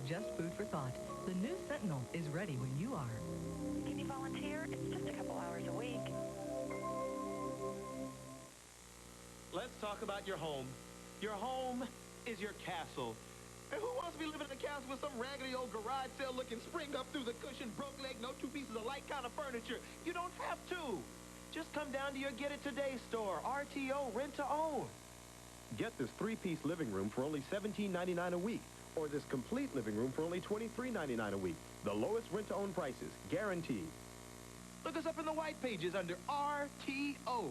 just food for thought. The new Sentinel is ready when you are. Can you volunteer? It's just a couple hours a week. Let's talk about your home. Your home is your castle. And who wants to be living in a castle with some raggedy old garage sale looking spring up through the cushion, broke leg, no two pieces alike kind of furniture? You don't have to. Just come down to your Get It Today store, RTO, rent to own. Get this 3-piece living room for only $17.99 a week, or this complete living room for only $23.99 a week. The lowest rent to own prices, guaranteed. Look us up in the white pages under RTO.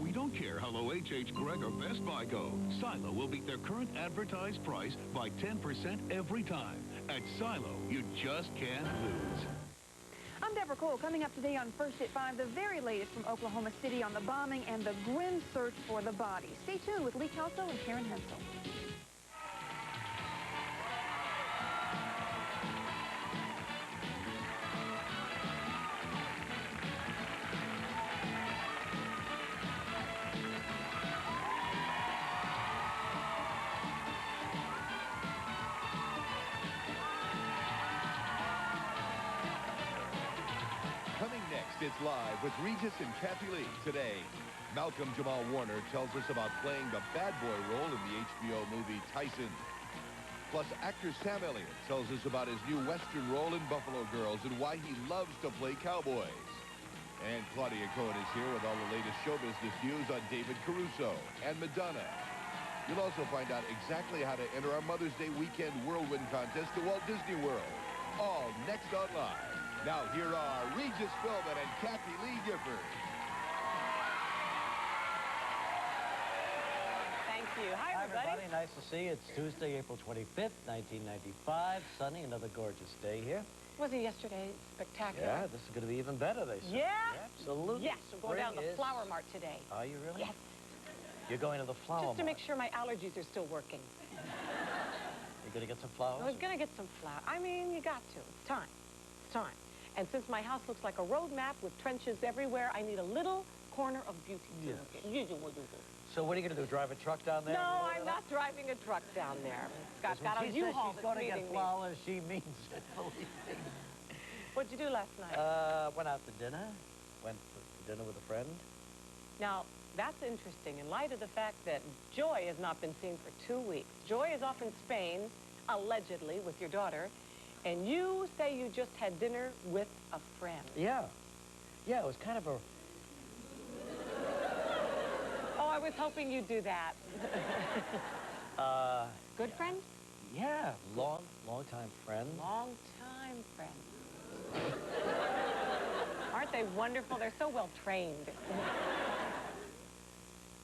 We don't care how low H.H. Gregg or Best Buy go. Silo will beat their current advertised price by 10% every time. At Silo, you just can't lose. I'm Deborah Cole. Coming up today on First at 5, the very latest from Oklahoma City on the bombing and the grim search for the body. Stay tuned with Lee Kelso and Karen Hensel. It's live with Regis and Kathie Lee today. Malcolm Jamal Warner tells us about playing the bad boy role in the HBO movie Tyson. Plus, actor Sam Elliott tells us about his new Western role in Buffalo Girls and why he loves to play cowboys. And Claudia Cohen is here with all the latest show business news on David Caruso and Madonna. You'll also find out exactly how to enter our Mother's Day weekend whirlwind contest to Walt Disney World. All next on Live. Now, here are Regis Philbin and Kathie Lee Gifford. Thank you. Hi, everybody. Nice to see you. It's Tuesday, April 25th, 1995. Sunny, another gorgeous day here. Wasn't yesterday spectacular? Yeah, this is going to be even better, they say. Yeah? Absolutely. Yes, we're going down to the Flower Mart today. Are you really? Yes. You're going to the Flower Mart? Just to make sure my allergies are still working. You're going to get some flowers? I was going to get some flowers. I mean, you got to. It's time. It's time. And since my house looks like a road map with trenches everywhere, I need a little corner of beauty. Yes. So what are you going to do, drive a truck down there? No, I'm not driving a truck down there. I've got a U-Haul that's meeting me. She's going to get flowers, she means it, believe me. What'd you do last night? Went out to dinner. Went to dinner with a friend. Now, that's interesting in light of the fact that Joy has not been seen for 2 weeks. Joy is off in Spain, allegedly, with your daughter. And you say you just had dinner with a friend. Yeah. Yeah, it was kind of a... Oh, I was hoping you'd do that. Good friend? Yeah, long-time friend. Long-time friend. Aren't they wonderful? They're so well-trained.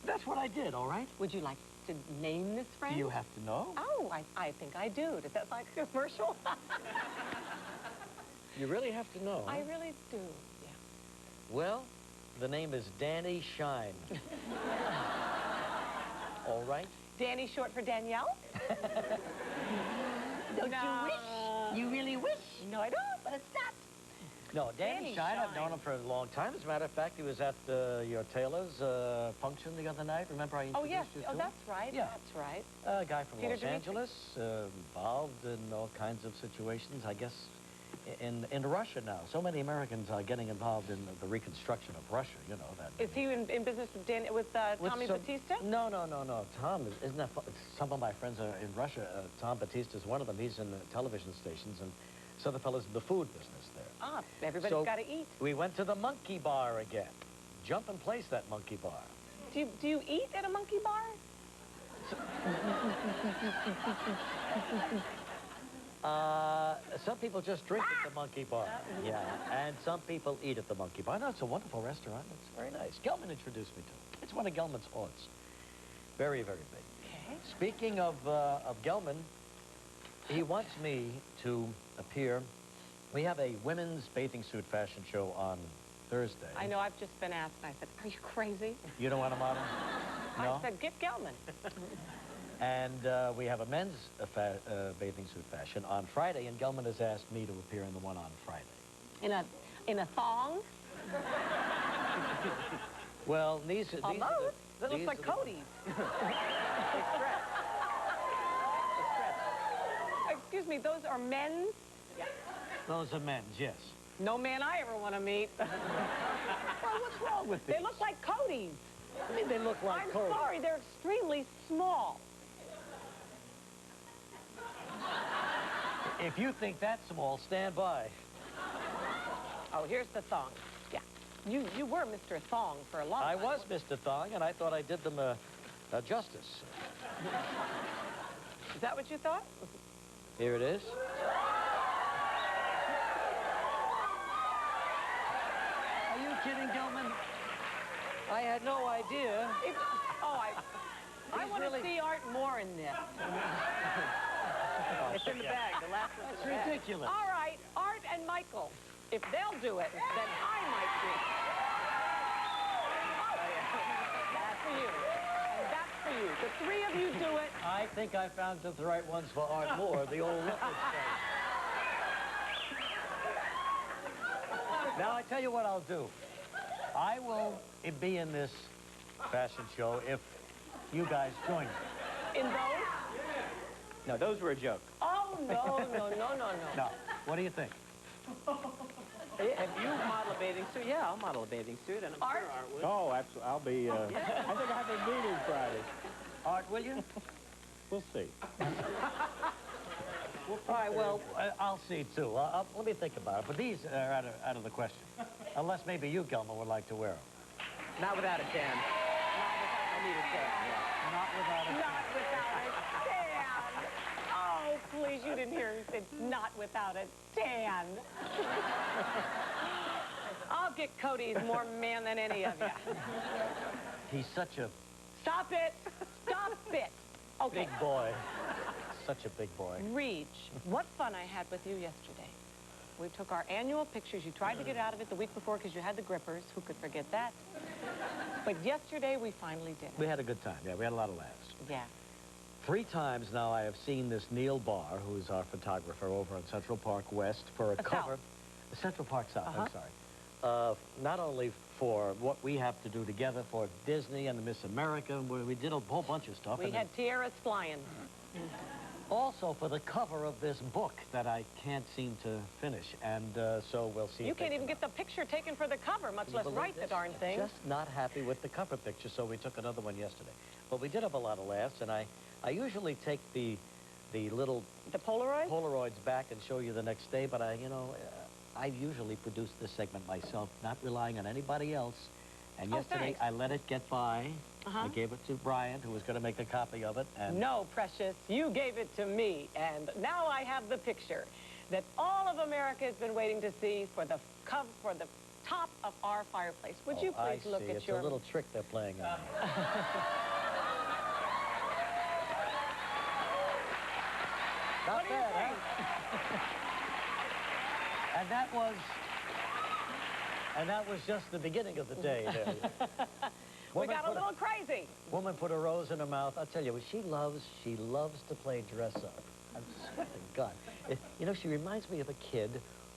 That's what I did, all right? Would you like to name this friend? Do you have to know? Oh, I think I do. Does that sound like a commercial? You really have to know, huh? I really do, yeah. Well, the name is Danny Shine. All right? Danny short for Danielle? Don't you wish? You really wish? No, I don't, but it's not. No, Danny Shine, I've known him for a long time. As a matter of fact, he was at your tailor's function the other night. Remember I introduced you to him? That's right. Yeah. That's right. A guy from Peter Los Angeles, involved in all kinds of situations, I guess, in Russia now. So many Americans are getting involved in the reconstruction of Russia, you know. That. Is he in business with Tommy Batista? No. Tom, isn't that some of my friends are in Russia. Tom Batista is one of them. He's in the television stations, and some of the fellows in the food business there. Ah, everybody's got to eat. We went to the monkey bar again. Jump and place that monkey bar. Do you eat at a monkey bar? Some people just drink at the monkey bar. Yeah, and some people eat at the monkey bar. No, it's a wonderful restaurant. It's very nice. Gelman introduced me to it. It's one of Gelman's haunts. Very, very big. Okay. Speaking of Gelman, he wants me to appear. We have a women's bathing suit fashion show on Thursday. I know, I've just been asked, and I said, are you crazy? You don't want a model? No? I said, get Gelman. And we have a men's bathing suit fashion on Friday, and Gelman has asked me to appear in the one on Friday. In a thong? Well, these Almost. That looks like Cody's. excuse me, those are men's? Yeah. Those are men's, yes. No man I ever want to meet. Well, what's wrong with these? They look like Cody's. I mean, they look like I'm Cody. sorry, they're extremely small. If you think that's small, stand by. Oh, here's the thong. Yeah. You were Mr. Thong for a long time. I was Mr. Thong, and I thought I did them justice. Is that what you thought? Here it is. Are you kidding, Gilman? I had no idea. I want to see Art more in this. It's in the bag. The last one's That's in the bag. ridiculous. All right, Art and Michael. If they'll do it, then I might do it. That's for you. And that's for you. The three of you do it. I think I found the right ones for Art Moore, the old leopard stuff. Now, I tell you what I'll do. I will be in this fashion show if you guys join me. In those? No, those were a joke. Oh, no. Now, what do you think? Have you model a bathing suit? Yeah, I'll model a bathing suit, and I'm Art? sure Art would. Oh, absolutely. I'll be, I think I have a meeting Friday. Art, will you? We'll see. All right, well, I'll see, too. Let me think about it. But these are out of the question. Unless maybe you, Gilman, would like to wear them. Not without a tan. I need a tan, yeah. Not without a... Not without a tan. Oh, please, you didn't hear him say not without a tan. I'll get Cody. He's more man than any of you. He's such a Stop it. Stop it. Okay. big boy. Such a big boy. Reg, what fun I had with you yesterday. We took our annual pictures. You tried to get out of it the week before because you had the grippers. Who could forget that? But yesterday, we finally did it. We had a good time. Yeah, we had a lot of laughs. Yeah. 3 times now I have seen this Neil Barr, who's our photographer over in Central Park West, for a cover. South. Central Park South, I'm sorry. Not only for what we have to do together for Disney and the Miss America, where we did a whole bunch of stuff. We and had tiaras flying. also for the cover of this book that I can't seem to finish. And so we'll see. You if they can't even can- get the picture taken for the cover, much Can you less believe write the this? darn thing. Just not happy with the cover picture, so we took another one yesterday. But we did have a lot of laughs, and I usually take the little The Polaroid? Polaroids back and show you the next day, but I usually produce this segment myself, not relying on anybody else. And yesterday, thanks. I let it get by. Uh-huh. I gave it to Brian, who was going to make a copy of it. And No, precious. You gave it to me. And now I have the picture that all of America has been waiting to see for the top of our fireplace. Would you please I look see. at It's your... a little trick they're playing on me. Not What do you bad, think? huh? And that was just the beginning of the day there. We got a little crazy. Woman put a rose in her mouth. I'll tell you, she loves to play dress up. I'm swear to God. She reminds me of a kid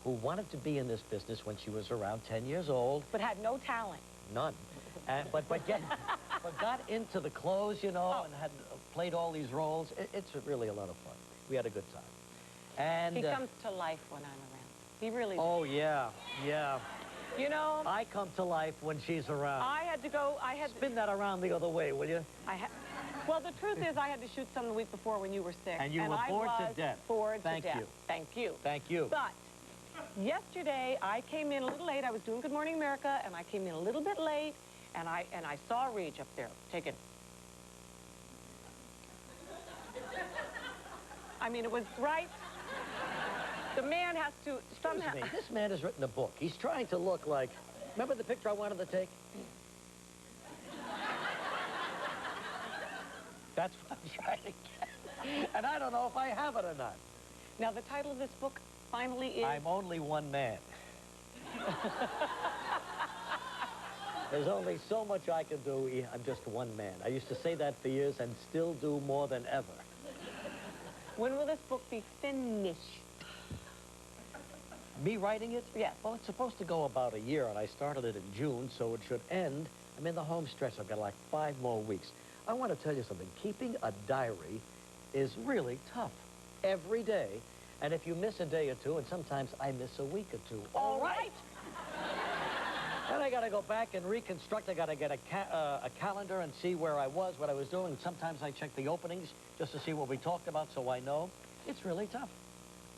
who wanted to be in this business when she was around 10 years old. But had no talent. None. But got into the clothes, and had played all these roles. It's really a lot of fun. We had a good time. And He comes to life when I'm around. He really does. oh, yeah. You know, I come to life when she's around. I had to go, Spin that around the other way, will you? well, the truth is I had to shoot some the week before when you were sick. And you were I bored to was death. bored Thank to death. you. Thank you. Thank you. But yesterday I came in a little late. I was doing Good Morning America, and I came in a little bit late, and I saw Reg up there. Take it. I mean, it was right. The man has to somehow... Excuse me, this man has written a book. He's trying to look like... Remember the picture I wanted to take? That's what I'm trying to get. And I don't know if I have it or not. Now, the title of this book finally is... I'm only one man. There's only so much I can do. I'm just one man. I used to say that for years and still do more than ever. When will this book be finished? Me writing it? Yes. Well, it's supposed to go about a year, and I started it in June, so it should end. I'm in the home stretch. I've got like 5 more weeks. I want to tell you something. Keeping a diary is really tough. every day. And if you miss a day or two, and sometimes I miss a week or two. All right. Then I got to go back and reconstruct. I got to get a calendar and see where I was, what I was doing. Sometimes I check the openings just to see what we talked about so I know. It's really tough.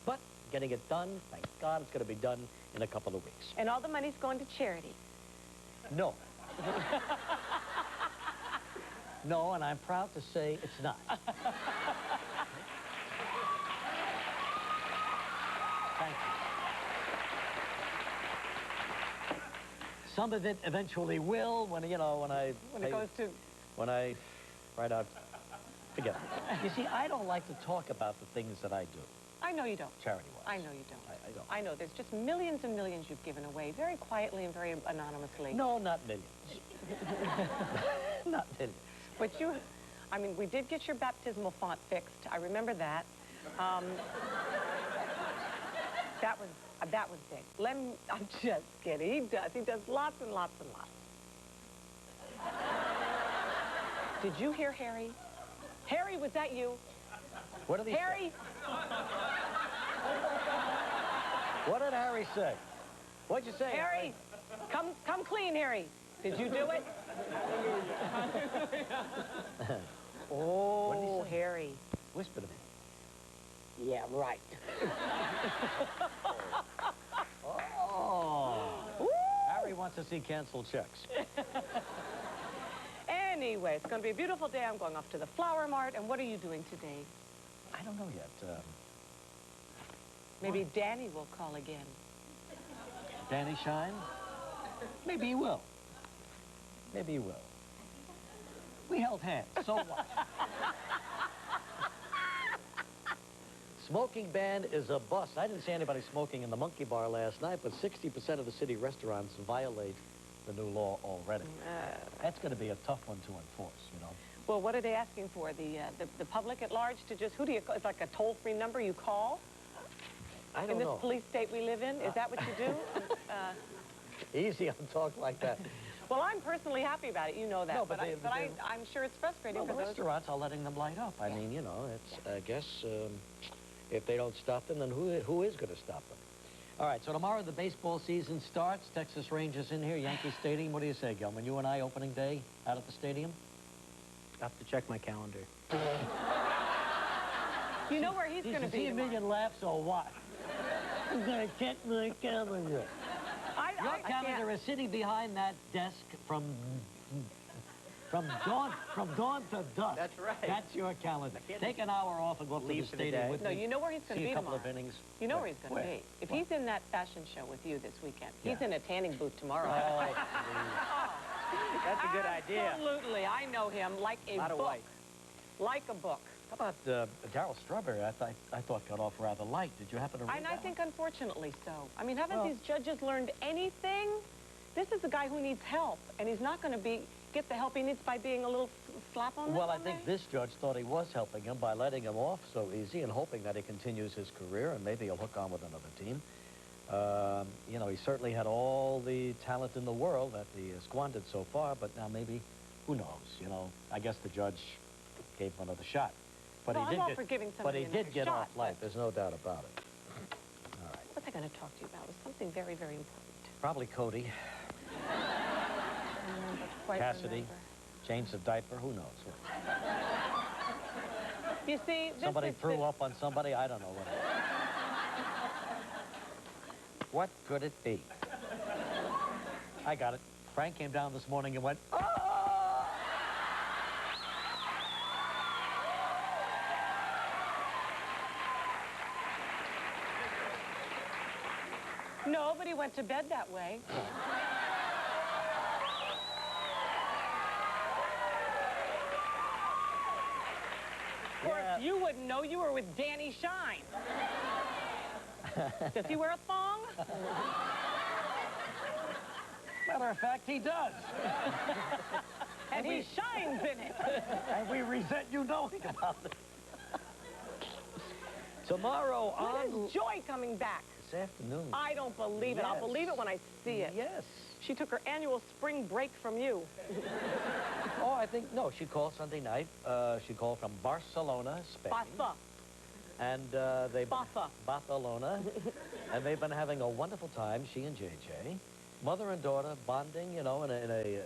But getting it done, thank God it's going to be done in a couple of weeks. And all the money's going to charity. No. No, and I'm proud to say it's not. Thank you. Some of it eventually will when, you know, when I write out, forget it. You see, I don't like to talk about the things that I do. I know you don't. Charity-wise. I know you don't. I don't. I know. There's just millions and millions you've given away very quietly and very anonymously. No, not millions. Not millions. But you, I mean, we did get your baptismal font fixed. I remember that. That was big. I'm just kidding. He does lots and lots and lots. Did you hear Harry? Harry, was that you? What did he Harry? say? What did Harry say? What'd you say, Harry? Come clean, Harry. Did you do it? Oh, What did he say? Harry. Whisper to me. Yeah, right. Oh. Harry wants to see canceled checks. Anyway, it's going to be a beautiful day. I'm going off to the Flower Mart. And what are you doing today? I don't know yet. Maybe Danny will call again. Danny Shine? Maybe he will. Maybe he will. We held hands, so what? Smoking ban is a bust. I didn't see anybody smoking in the Monkey Bar last night, but 60% of the city restaurants violate the new law already. That's going to be a tough one to enforce, you know. Well, what are they asking for? The public at large to just, who do you call? It's like a toll-free number you call? I don't know. In this know. police state we live in? Is that what you do? Easy on talk like that. Well, I'm personally happy about it. You know that. No, but I'm sure it's frustrating well, for the those. restaurants are letting them light up. I mean, you know, it's, I guess, if they don't stop them, then who is going to stop them? All right, so tomorrow the baseball season starts. Texas Rangers in here, Yankee Stadium. What do you say, Gilman? You and I opening day out at the stadium? I have to check my calendar. You know where he's going to be. Is he a million laughs or what? I'm going to check my calendar. Your calendar is sitting behind that desk from dawn to dusk. That's right. That's your calendar. Take an hour off and go up to the stadium with No, me. you know where he's going to be See a couple tomorrow. of innings. You know where he's going to be. If he's in that fashion show with you this weekend, he's in a tanning booth tomorrow. Oh, That's a good idea. Absolutely. I know him like a Not a book. white. Like a book. How about Darryl Strawberry? I thought got off rather light. Did you happen to read And that? I think, unfortunately, so. I mean, haven't these judges learned anything? This is a guy who needs help, and he's not going to get the help he needs by being a little slap on Well, I think this judge thought he was helping him by letting him off so easy and hoping that he continues his career and maybe he'll hook on with another team. You know, he certainly had all the talent in the world that he squandered so far, but now maybe, who knows, you know. I guess the judge gave him another shot. But well, he did I'm all for giving somebody But he did get shot, off light. There's no doubt about it. All right. What was I going to talk to you about? It was something very, very important. Probably Cody. Cassidy. Changed the diaper. Who knows? You see, Somebody threw up on somebody. I don't know what it is. What could it be? I got it. Frank came down this morning and went, "Oh!" Nobody went to bed that way. Of course, you wouldn't know. You were with Danny Shine. Does he wear a thong? Matter of fact, he does. And he shines in it. And we resent you knowing about it. Tomorrow When on... is Joy coming back? This afternoon. I don't believe it. I'll believe it when I see it. Yes. She took her annual spring break from you. Oh, I think, no, she called Sunday night. She called from Barcelona, Spain. Pasa. And Barcelona. And they've been having a wonderful time, she and JJ. Mother and daughter bonding, you know, in a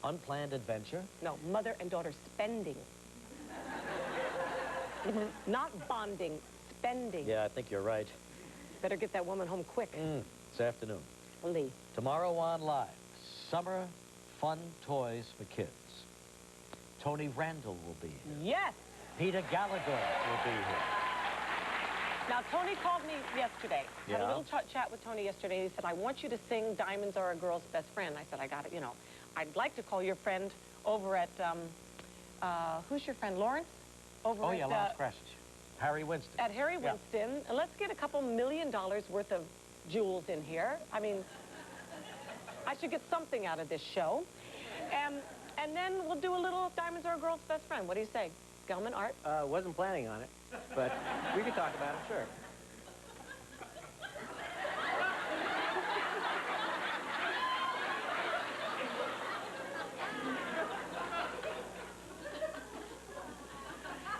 unplanned adventure. No, mother and daughter spending. Not bonding, spending. Yeah, I think you're right. Better get that woman home quick. This afternoon. Lee. Tomorrow on Live, Summer Fun Toys for Kids. Tony Randall will be here. Yes! Peter Gallagher will be here. Now, Tony called me yesterday. Yeah. Had a little chat with Tony yesterday. He said, I want you to sing Diamonds Are a Girl's Best Friend. I said, I got it, you know. I'd like to call your friend over at, who's your friend, Lawrence? Over at, Lawrence Crashes. Harry Winston. At Harry Winston. And let's get a couple $1 million worth of jewels in here. I mean, I should get something out of this show. And then we'll do a little Diamonds Are a Girl's Best Friend. What do you say? Gelman, Art? Wasn't planning on it, but we could talk about it, sure.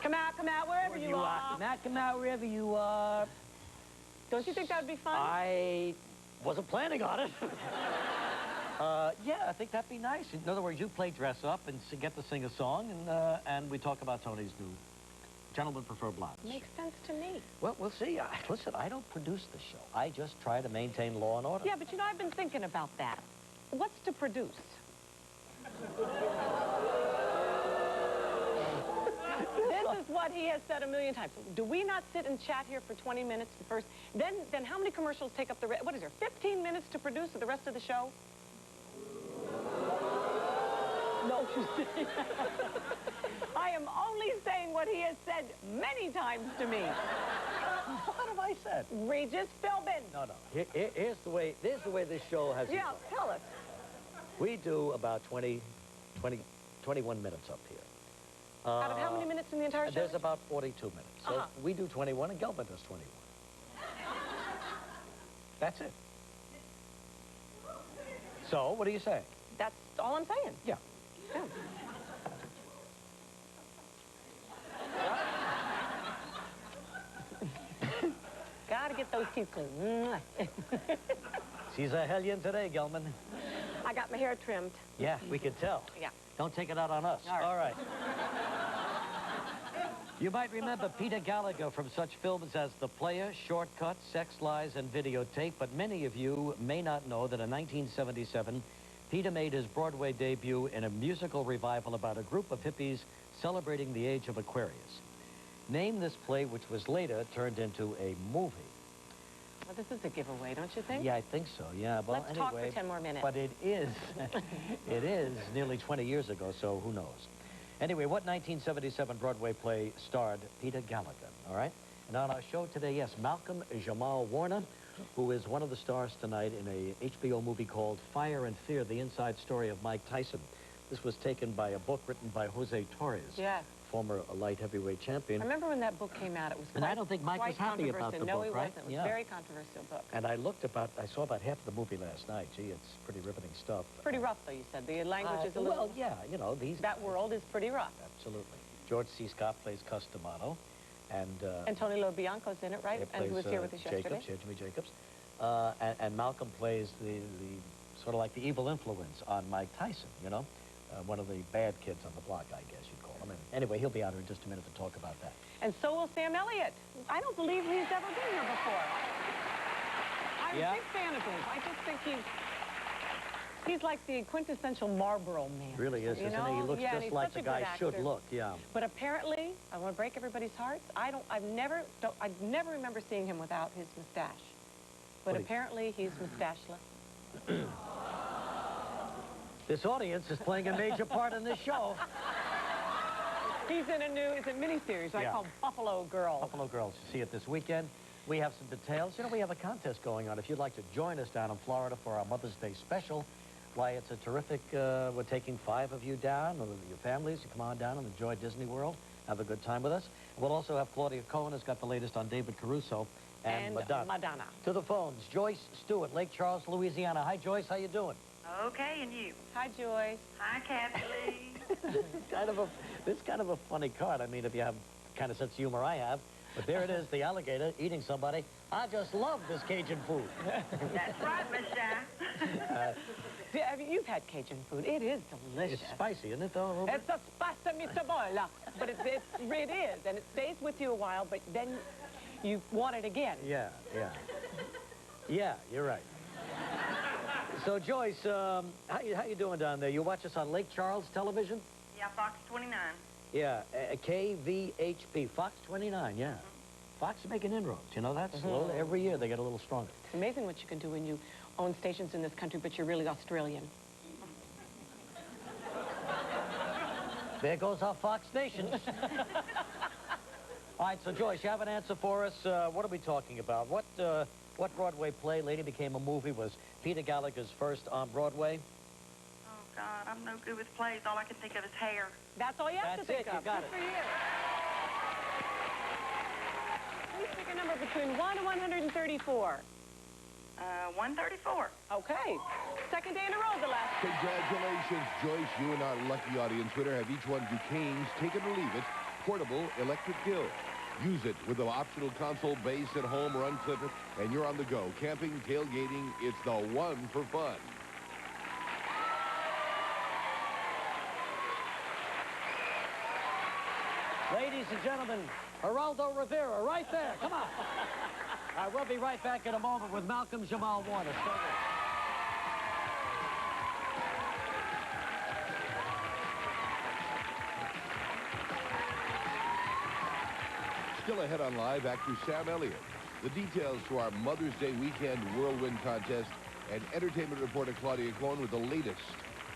Come out, wherever you are. Come out wherever you are. Don't you think that would be fun? I wasn't planning on it. Yeah, I think that'd be nice. In other words, you play dress up and get to sing a song, and we talk about Tony's new Gentlemen Prefer Blondes. Makes sense to me. Well, we'll see. Listen, I don't produce the show. I just try to maintain law and order. Yeah, but you know, I've been thinking about that. What's to produce? This is what he has said a million times. Do we not sit and chat here for 20 minutes first? Then how many commercials take up the rest? What is there, 15 minutes to produce the rest of the show? No, you see. I am only saying what he has said many times to me. What have I said? Regis Philbin. No. Here's the way this show has... Yeah, tell us. We do about 21 minutes up here. Out of how many minutes in the entire show? There's about 42 minutes. So we do 21 and Gelman does 21. That's it. So, what do you say? That's all I'm saying. Yeah. Gotta get those teeth clean. She's a hellion today, Gelman. I got my hair trimmed. Yeah, we can tell. Yeah. Don't take it out on us. All right. You might remember Peter Gallagher from such films as The Player, Shortcut, Sex, Lies, and Videotape, but many of you may not know that in 1977, Peter made his Broadway debut in a musical revival about a group of hippies celebrating the age of Aquarius. Name this play, which was later turned into a movie. Well, this is a giveaway, don't you think? Yeah, I think so, yeah. Well, Let's talk for 10 more minutes. But it is nearly 20 years ago, so who knows? Anyway, what 1977 Broadway play starred Peter Gallagher, all right? And on our show today, yes, Malcolm Jamal Warner, who is one of the stars tonight in a HBO movie called Fire and Fear, the inside story of Mike Tyson. This was taken by a book written by Jose Torres, former light heavyweight champion. I remember when that book came out, it was and I don't think Mike was happy about the book, right? No, he wasn't. It was a very controversial book. And I saw about half of the movie last night. Gee, it's pretty riveting stuff. Pretty rough, though, you said. The language is a little... Well, yeah, you know, that world is pretty rough. Absolutely. George C. Scott plays Customato. And Tony Lobianco's in it, right? And who was here with us yesterday. Jimmy Jacobs. And Malcolm plays the sort of like the evil influence on Mike Tyson, you know? One of the bad kids on the block, I guess you'd call him. And anyway, he'll be out here in just a minute to talk about that. And so will Sam Elliott. I don't believe he's ever been here before. I'm a big fan of his. I just think he's like the quintessential Marlboro man. Really is, isn't he? He looks just like the guy should look, yeah. But apparently, I want to break everybody's hearts. I never remember seeing him without his mustache. But apparently, he's mustacheless. This audience is playing a major part in this show. He's in a miniseries, right, called Buffalo Girls. Buffalo Girls. You see it this weekend. We have some details. You know, we have a contest going on. If you'd like to join us down in Florida for our Mother's Day special, why, it's a terrific, we're taking 5 of you down, with your families. You come on down and enjoy Disney World. Have a good time with us. We'll also have Claudia Cohen, who's got the latest on David Caruso. And Madonna. To the phones, Joyce Stewart, Lake Charles, Louisiana. Hi, Joyce. How you doing? Okay, and you? Hi, Joyce. Hi, Kathie. This is kind of a funny card. I mean, if you have the kind of sense of humor I have, But there it is, the alligator eating somebody. I just love this Cajun food. That's right, Miss Shy. You've had Cajun food. It is delicious. It's spicy, isn't it, though, a little bit? It's a spicy meatball. But it is, and it stays with you a while, but then you want it again. Yeah. Yeah, you're right. So, Joyce, how you doing down there? You watch us on Lake Charles Television? Yeah, Fox 29. Yeah, KVHP, Fox 29, yeah. Fox is making inroads, you know that? Slowly, every year they get a little stronger. It's amazing what you can do when you own stations in this country, but you're really Australian. There goes our Fox stations. All right, so Joyce, you have an answer for us. What are we talking about? What Broadway play later became a movie was Peter Gallagher's first on Broadway? Oh, God, I'm no good with plays. All I can think of is hair. That's all you have to think of. You got it. Good for you. Please pick a number between 1 and 134. 134. Okay. Second day in a row, the last. Congratulations, Joyce. You and our lucky audience winner have each won Duquesne's Take It or Leave It portable electric grill. Use it with the optional console base at home or unclip it, and you're on the go. Camping, tailgating, it's the one for fun. Ladies and gentlemen, Geraldo Rivera, right there. Come on. All right, we'll be right back in a moment with Malcolm Jamal Warner. Stay there. Still ahead on Live, actor Sam Elliott. The details to our Mother's Day weekend whirlwind contest, and entertainment reporter Claudia Cohen with the latest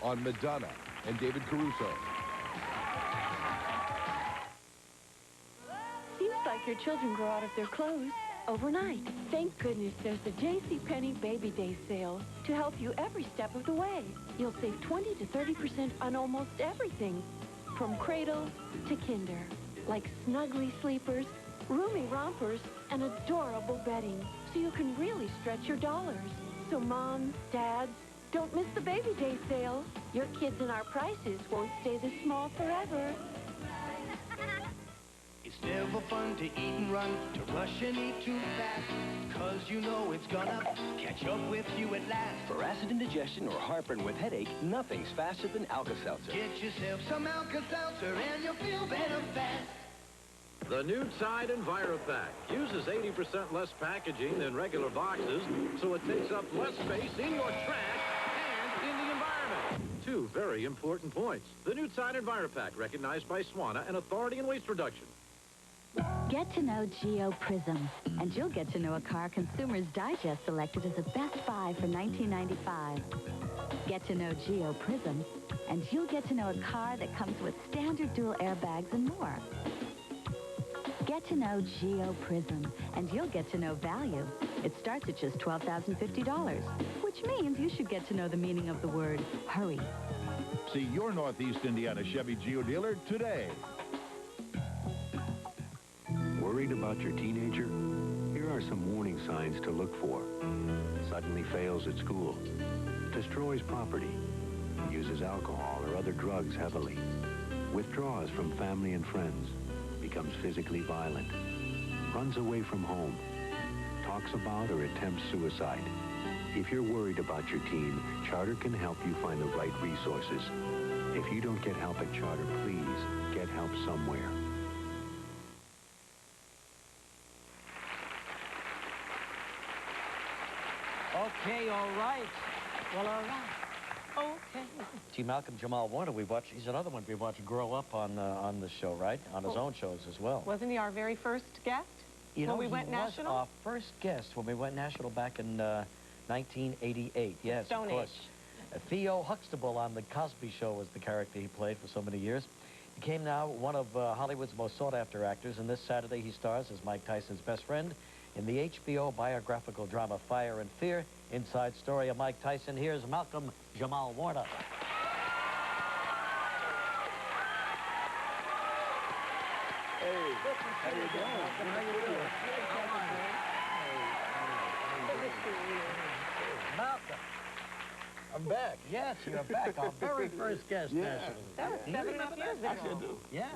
on Madonna and David Caruso. Seems like your children grow out of their clothes overnight. Thank goodness there's the JCPenney Baby Day sale to help you every step of the way. You'll save 20 to 30% on almost everything, from cradle to kinder, like snuggly sleepers, roomy rompers, and adorable bedding, so you can really stretch your dollars. So moms, dads, don't miss the Baby Day sale. Your kids and our prices won't stay this small forever. It's never fun to eat and run, to rush and eat too fast, 'cause you know it's gonna catch up with you at last. For acid indigestion or heartburn with headache, nothing's faster than Alka-Seltzer. Get yourself some Alka-Seltzer and you'll feel better fast. The Nude Side EnviroPack uses 80% less packaging than regular boxes, so it takes up less space in your trash and in the environment. Two very important points. The Nude Side EnviroPack, recognized by SWANA, an authority in waste reduction. Get to know Geo Prism, and you'll get to know a car Consumers Digest selected as a best buy for 1995. Get to know Geo Prism, and you'll get to know a car that comes with standard dual airbags and more. Get to know Geo Prism, and you'll get to know value. It starts at just $12,050, which means you should get to know the meaning of the word hurry. See your Northeast Indiana Chevy Geo dealer today. Worried about your teenager? Here are some warning signs to look for. Suddenly fails at school. Destroys property. Uses alcohol or other drugs heavily. Withdraws from family and friends. Becomes physically violent. Runs away from home. Talks about or attempts suicide. If you're worried about your teen, Charter can help you find the right resources. If you don't get help at Charter, please get help somewhere. Okay, all right. Well, all right. Okay. Gee, Malcolm Jamal Warner, he's another one we watched grow up on the show, right? On his own shows as well. Wasn't he our very first guest when we went national? He was our first guest when we went national back in 1988. Yes, Stone of course. Age. Theo Huxtable on The Cosby Show was the character he played for so many years. He became now one of Hollywood's most sought-after actors, and this Saturday he stars as Mike Tyson's best friend in the HBO biographical drama Fire and Fear. Inside story of Mike Tyson. Here's Malcolm Jamal Warner. Hey, how you doing? How you doing? Malcolm. I'm back. Yes, you're back. Our very first guest national. That was 7.5 years ago. I sure do. Yeah.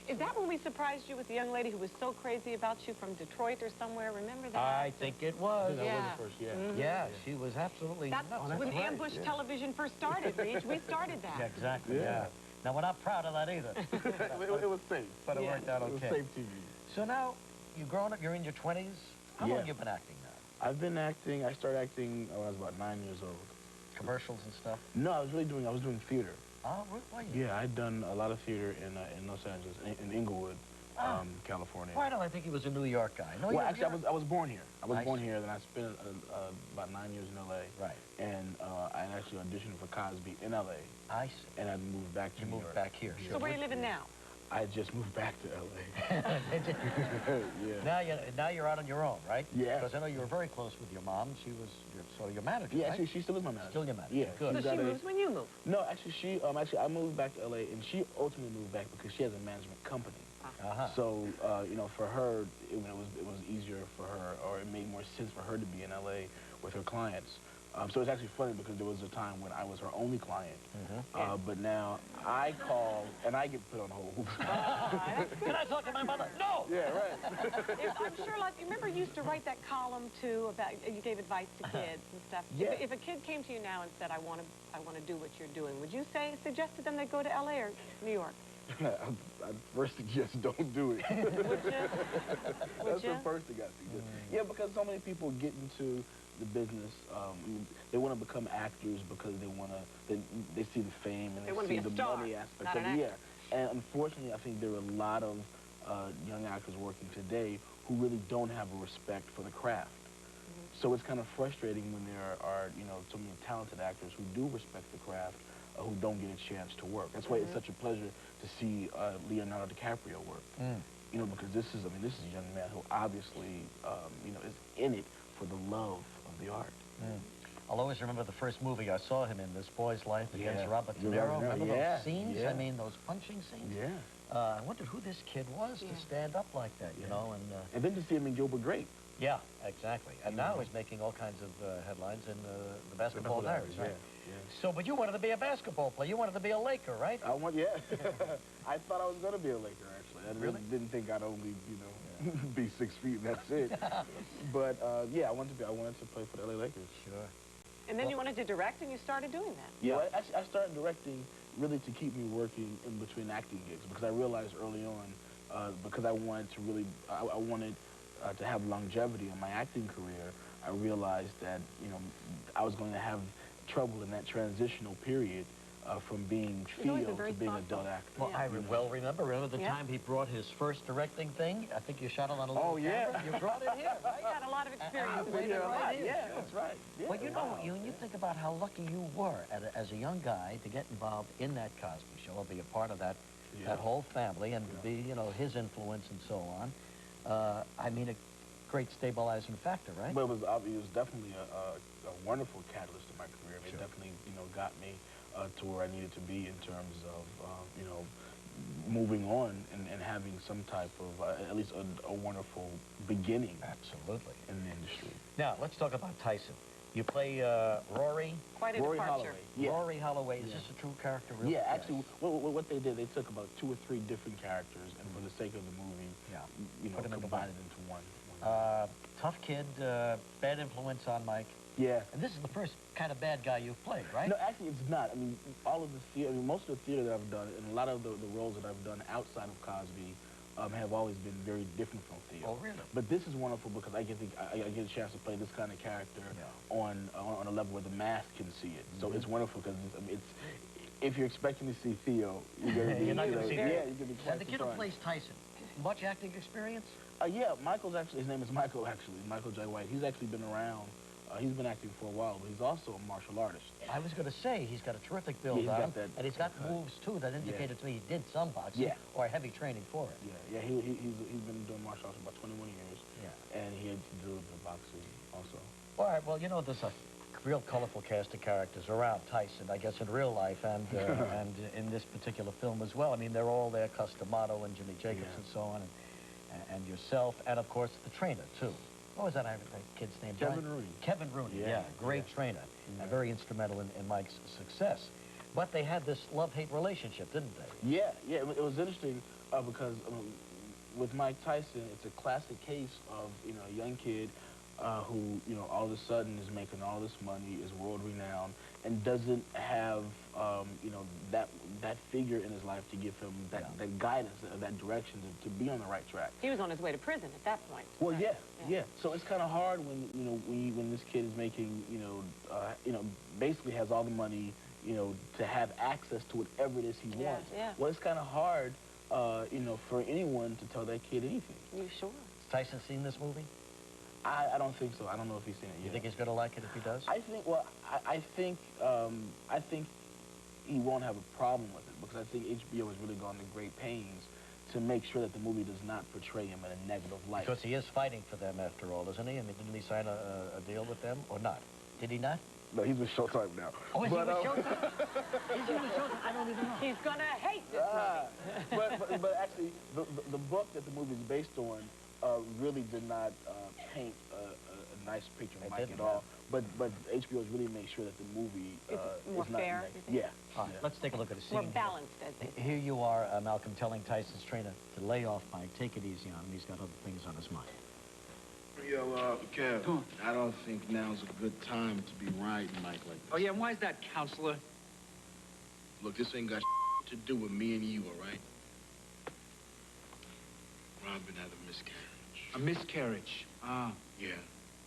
Is that when we surprised you with the young lady who was so crazy about you from Detroit or somewhere? Remember that? I think it was. That was the first, yeah. Yeah, she was absolutely That's nuts. when ambush television first started, Reach. We started that. Yeah, exactly, yeah. Now, we're not proud of that either. It was safe. But it worked out okay. It was safe TV. So now, you've grown up, you're in your 20s. How long have you been acting now? I've been acting, I started acting when I was about 9 years old. Commercials and stuff? No, I was doing theater. Oh, really? Yeah, I'd done a lot of theater in Los Angeles, in Inglewood, California. Why don't I think he was a New York guy? No, well, actually, I was born here. I was born here, then I spent about 9 years in L.A. Right. And I actually auditioned for Cosby in L.A. I see. And I moved back to New York. You moved back here. So where are you living now? I just moved back to L.A. Yeah. Now you're out on your own, right? Yeah. Because I know you were very close with your mom. She was your manager, yeah, right? she still is my manager. Still your manager. Yeah. Good. So she moves when you move? No, actually, I moved back to L.A. and she ultimately moved back because she has a management company. So, you know, for her, it was easier for her, or it made more sense for her to be in L.A. with her clients. So it's actually funny because there was a time when I was her only client, but now I call and I get put on hold. Can I talk to my mother? No! Yeah, right. I'm sure, like, you remember you used to write that column, too, about, you gave advice to kids and stuff. Yeah. If a kid came to you now and said, I want to do what you're doing, would you suggest to them they go to L.A. or New York? I'd first suggest don't do it. Would you? That's the first thing I suggest. Yeah, because so many people get into the business. They want to become actors because they see the fame and they see the money aspect of it. Yeah, and unfortunately, I think there are a lot of young actors working today who really don't have a respect for the craft. So it's kind of frustrating when there are so many talented actors who do respect the craft, who don't get a chance to work. That's why it's such a pleasure to see Leonardo DiCaprio work. You know, because this is a young man who obviously, is in it for the love of the art. I'll always remember the first movie I saw him in, This Boy's Life against Robert De Niro. Remember those scenes? I mean, those punching scenes? Yeah. I wondered who this kid was to stand up like that, you know. And then to see him in Gilbert Grape. Yeah, exactly. And now he's making all kinds of headlines in the Basketball Diaries, right? Yeah. So, but you wanted to be a basketball player. You wanted to be a Laker, right? I I thought I was going to be a Laker, actually. I really didn't think I'd only, be 6 feet and that's it. But, yeah, I wanted to play for the LA Lakers. Sure. And then you wanted to direct, and you started doing that. Yeah, I started directing really to keep me working in between acting gigs because I realized early on, because I wanted to really, I wanted to have longevity in my acting career, I realized that, I was going to have trouble in that transitional period from being field to being an adult actor. Well, I remember the time he brought his first directing thing. I think you shot it on a little camera. You brought it here, right? You had a lot of experience. Yeah, that's right. Yeah, well, when you think about how lucky you were as a young guy to get involved in that Cosby Show, or be a part of that whole family, and to be, his influence and so on. I mean, a great stabilizing factor, right? Well, it was definitely a wonderful catalyst in my career. It definitely, got me to where I needed to be in terms of, moving on and having some type of, at least a wonderful beginning. Absolutely. In the industry. Now, let's talk about Tyson. You play Rory? Quite a Rory departure. Holloway. Yeah. Rory Holloway. Is this a true character? Really? Yeah, actually, what they did, they took about 2 or 3 different characters, and for the sake of the movie, combined it into one. Tough kid, bad influence on Mike. Yeah. And this is the first kind of bad guy you've played, right? No, actually, it's not. I mean, all of the theater, most of the theater that I've done, and a lot of the roles that I've done outside of Cosby have always been very different from theater. Oh, really? But this is wonderful because I get a chance to play this kind of character on a level where the mass can see it. So it's wonderful because if you're expecting to see Theo, you're not going to see Theo. Yeah, you're going to be quite And the kid who plays Tyson, much acting experience? Yeah, his name is Michael, actually, Michael J. White. He's actually been around. He's been acting for a while, but he's also a martial artist. I was going to say, he's got a terrific build on him, and he's got moves, too, that indicated to me he did some boxing or heavy training for it. Yeah, he's been doing martial arts for about 21 years, and he did the boxing also. All right, well, there's a real colorful cast of characters around Tyson, I guess, in real life and and in this particular film as well. I mean, they're all there, Customato and Jimmy Jacobs and so on, and yourself, and, of course, the trainer, too. What was that kid's name? Kevin Rooney. Kevin Rooney, great trainer, and very instrumental in Mike's success. But they had this love-hate relationship, didn't they? Yeah, it was interesting. Because with Mike Tyson, it's a classic case of, you know, a young kid who, you know, all of a sudden is making all this money, is world-renowned, and doesn't have, you know, that figure in his life to give him that guidance, that direction to be on the right track. He was on his way to prison at that point. Well, yeah. So it's kind of hard when, you know, when this kid is making, you know, basically has all the money, you know, to have access to whatever it is he wants. Yeah. Well, it's kind of hard, you know, for anyone to tell that kid anything. You sure? Has Tyson seen this movie? I don't think so. I don't know if he's seen it yet. You think he's going to like it if he does? I think, well, I think he won't have a problem with it, because I think HBO has really gone to great pains to make sure that the movie does not portray him in a negative light. Because he is fighting for them after all, isn't he? I mean, didn't he sign a deal with them or not? Did he not? No, he's with Showtime now. Oh, is he with Showtime? Is he with Showtime? I don't even know. He's gonna hate this movie. but actually, the book that the movie is based on really did not paint a nice picture of Mike at all. But HBO has really made sure that the movie is more not fair. Yeah. All right, let's take a look at a scene. More balanced, as they say. Here you are, Malcolm, telling Tyson's trainer to lay off Mike, take it easy on him. He's got other things on his mind. Yo, Kev, I don't think now's a good time to be riding Mike like this. Oh, yeah, and why is that, counselor? Look, this ain't got to do with me and you, all right? Robin had a miscarriage. A miscarriage? Ah. Yeah.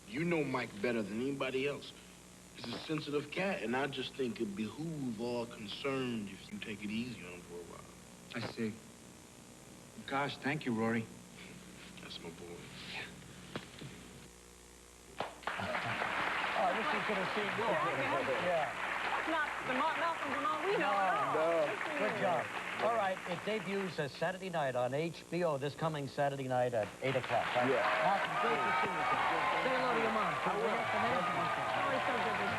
You know Mike better than anybody else. He's a sensitive cat, and I just think it'd behoove all concerned if you take it easy on him for a while. I see. Gosh, thank you, Rory. That's my boy. Oh, I wish you could have seen more. Yeah. That's not the Malcolm Jamal we know at all. No. Good job. All right, it debuts Saturday night on HBO, this coming Saturday night at 8 o'clock. Right? Yeah. Awesome. Great to see you. Say hello to your mom. I will.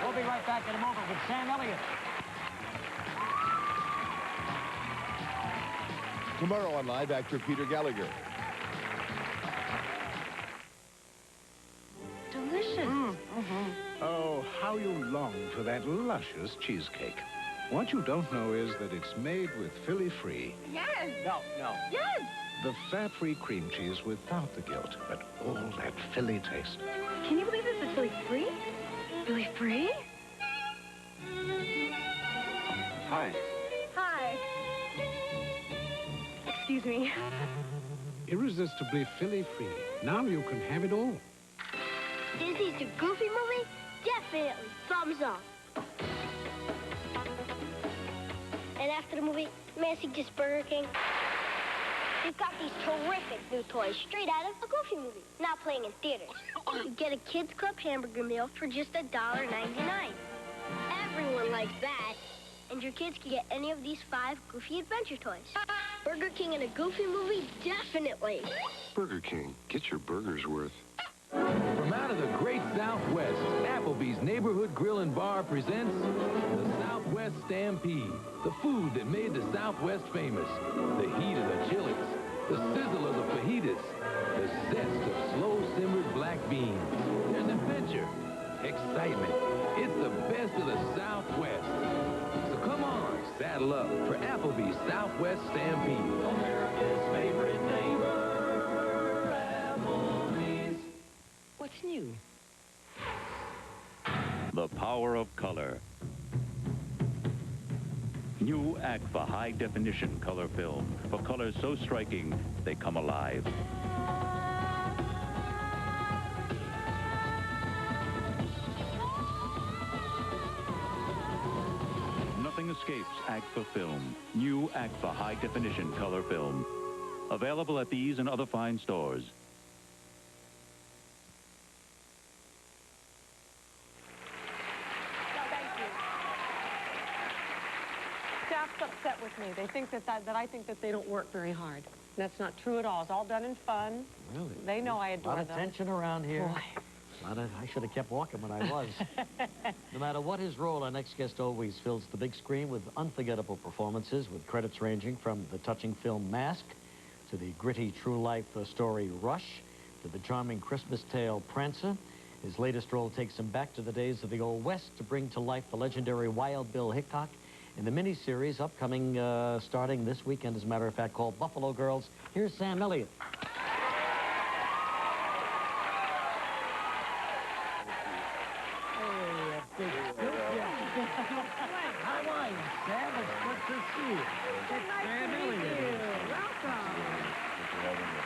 We'll be right back in a moment with Sam Elliott. Tomorrow on Live, actor Peter Gallagher. Delicious. Oh, how you long for that luscious cheesecake. What you don't know is that it's made with Philly-free. Yes. No. Yes. The fat-free cream cheese without the guilt, but all that Philly taste. Can you believe this is Philly-free? Philly-free? Hi. Hi. Excuse me. Irresistibly Philly-free. Now you can have it all. Disney's The Goofy movie? Definitely. Thumbs up. And after the movie, may I suggest Burger King? We've got these terrific new toys straight out of a Goofy movie, now playing in theaters. You get a Kids Club hamburger meal for just $1.99. Everyone likes that. And your kids can get any of these 5 Goofy adventure toys. Burger King in a Goofy movie? Definitely. Burger King. Get your burger's worth. From out of the great Southwest, Applebee's Neighborhood Grill and Bar presents the Southwest Stampede. The food that made the Southwest famous. The heat of the chilies, the sizzle of the fajitas, the zest of slow-simmered black beans. There's adventure, excitement. It's the best of the Southwest. So come on, saddle up for Applebee's Southwest Stampede. America's favorite neighbor, Applebee's. What's new? The power of color. New Agfa high-definition color film for colors so striking they come alive. Nothing escapes Agfa film. New Agfa high-definition color film. Available at these and other fine stores. Staff's upset with me. They think that I think that they don't work very hard. That's not true at all. It's all done in fun. Really? They know I adore them. A lot of tension around here. Boy. I should have kept walking when I was. No matter what his role, our next guest always fills the big screen with unforgettable performances, with credits ranging from the touching film Mask, to the gritty true-life story Rush, to the charming Christmas tale Prancer. His latest role takes him back to the days of the Old West to bring to life the legendary Wild Bill Hickok in the mini-series upcoming, starting this weekend, as a matter of fact, called Buffalo Girls. Here's Sam Elliott. How are you, Sam? It's good to see you. It's Sam Elliott. Welcome.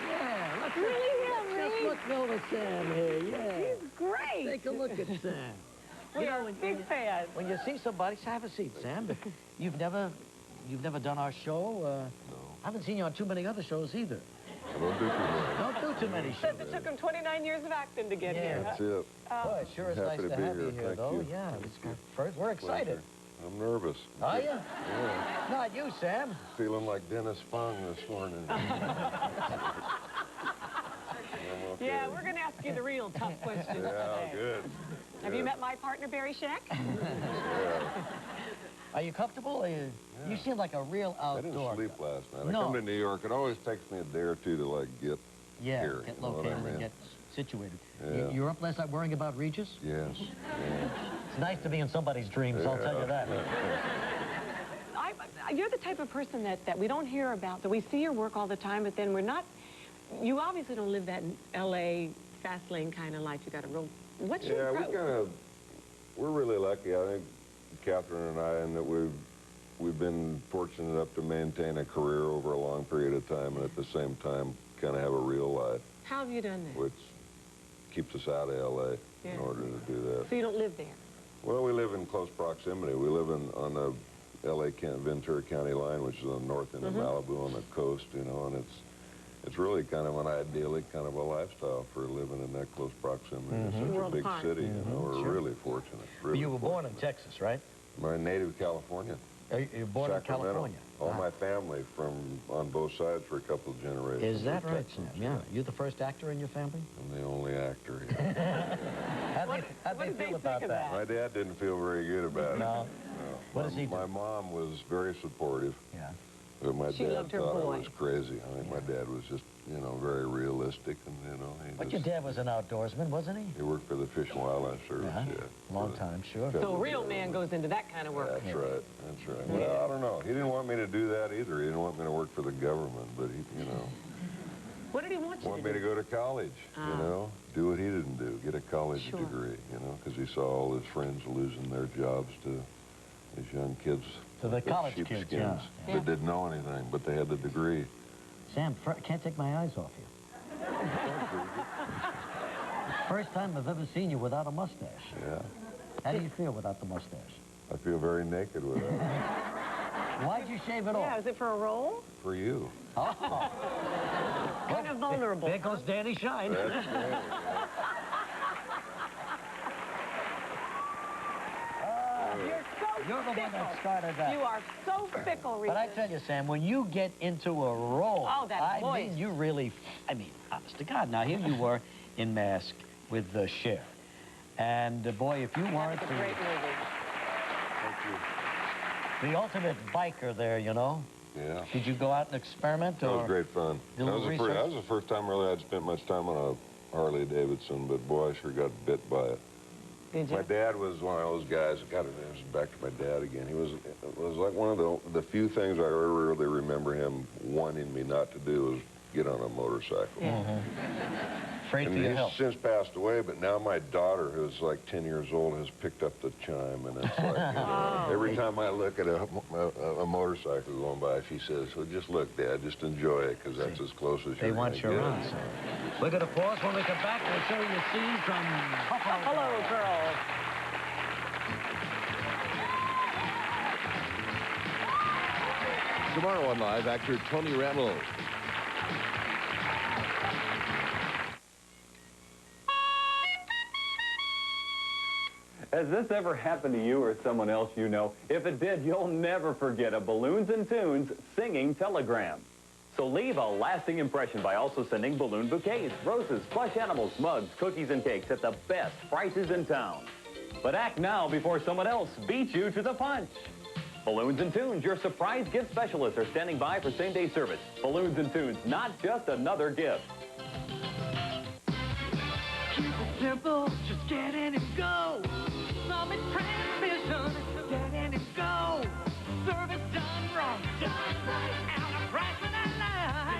Yeah, let's Really, just look over Sam here. Yeah. He's great. Take a look at Sam. We are big fans. When you see somebody, have a seat, Sam. You've never done our show. No. I haven't seen you on too many other shows either. I don't do too many. Don't do too many Says shows. it took him 29 years of acting to get here. That's it. Boy, it sure is nice to have you here, Thank though. you. Yeah, it's first. We're excited. I'm nervous. Are you? Yeah. Not you, Sam. Feeling like Dennis Fung this morning. Okay. Yeah, we're going to ask you the real tough questions today. Good. Have you met my partner, Barry Scheck? Are you comfortable? You seem like a real outdoor. I didn't sleep last night. No. I come to New York. It always takes me a day or two to, like, get here. Get you know located what I mean? and get situated. Yeah. You were up last night worrying about Regis? Yes. Yeah. It's nice to be in somebody's dreams, I'll tell you that. You're the type of person that we don't hear about, that we see your work all the time, but then we're not... You obviously don't live that L.A. fast lane kind of life. You got a real... What's your approach? We're really lucky, I think, Catherine and I, in that we've been fortunate enough to maintain a career over a long period of time, and at the same time kind of have a real life. How have you done that? Which keeps us out of L.A. in order to do that. So you don't live there? Well, we live in close proximity. We live on the L.A. Ventura County line, which is on the north end of Malibu on the coast, you know, and it's really kind of an idyllic kind of a lifestyle for living in that close proximity. It's such a big city, you know. We're really fortunate. Really you were born in Texas, right? My native California. You're born in California? All my family on both sides for a couple of generations. Is that right, Sam? Yeah. You're the first actor in your family? I'm the only actor, yeah. How'd they feel about that? My dad didn't feel very good about it. No? What does he do? My mom was very supportive. Yeah. But my She dad loved her thought boy. I was crazy. I think my dad was just, you know, very realistic, and, you know. But your dad was an outdoorsman, wasn't he? He worked for the Fish and Wildlife Service, Long time, sure. So a real man goes into that kind of work. That's right, that's right. Well, I don't know. He didn't want me to do that either. He didn't want me to work for the government, but he, you know. What did he want you to do? Want me to go to college, you know, do what he didn't do, get a college degree, you know, because he saw all his friends losing their jobs to these young kids. To the college kids, that didn't know anything, but they had the degree. Sam, can't take my eyes off you. First time I've ever seen you without a mustache. Yeah. How do you feel without the mustache? I feel very naked without it. Why'd you shave it off? Yeah, is it for a role? For you. Oh. Kind of vulnerable. There goes Danny Shine. That's great. You're the one that started that. You are so fickle, Regis. But I tell you, Sam, when you get into a role, that voice. I mean, you really, honest to God. Now, here you were in Mask with Cher. And, boy, if you weren't That's a great movie. Thank you. The ultimate biker there, you know? Yeah. Did you go out and experiment? That was great fun. That was the first time really I'd spent much time on a Harley Davidson, but boy, I sure got bit by it. Did you? My dad was one of those guys. God, it was back to my dad again. It was like one of the few things I ever really remember him wanting me not to do was get on a motorcycle. Yeah. Afraid for your health. He's since passed away, but now my daughter, who's like 10 years old, has picked up the chime, and it's like, you know, every time I look at a motorcycle going by, she says, well, just look, Dad, just enjoy it, because that's as close as they want you around. So. We're going to pause. When we come back, we'll show you a scene from Buffalo Girls. Tomorrow on Live, actor Tony Ramos. Has this ever happened to you or someone else you know? If it did, you'll never forget a Balloons and Tunes singing telegram. So leave a lasting impression by also sending balloon bouquets, roses, plush animals, mugs, cookies, and cakes at the best prices in town. But act now before someone else beats you to the punch. Balloons and Tunes, your surprise gift specialists, are standing by for same-day service. Balloons and Tunes, not just another gift. Keep it simple, just get in and go. Summit transmission, get in and go. And a price that I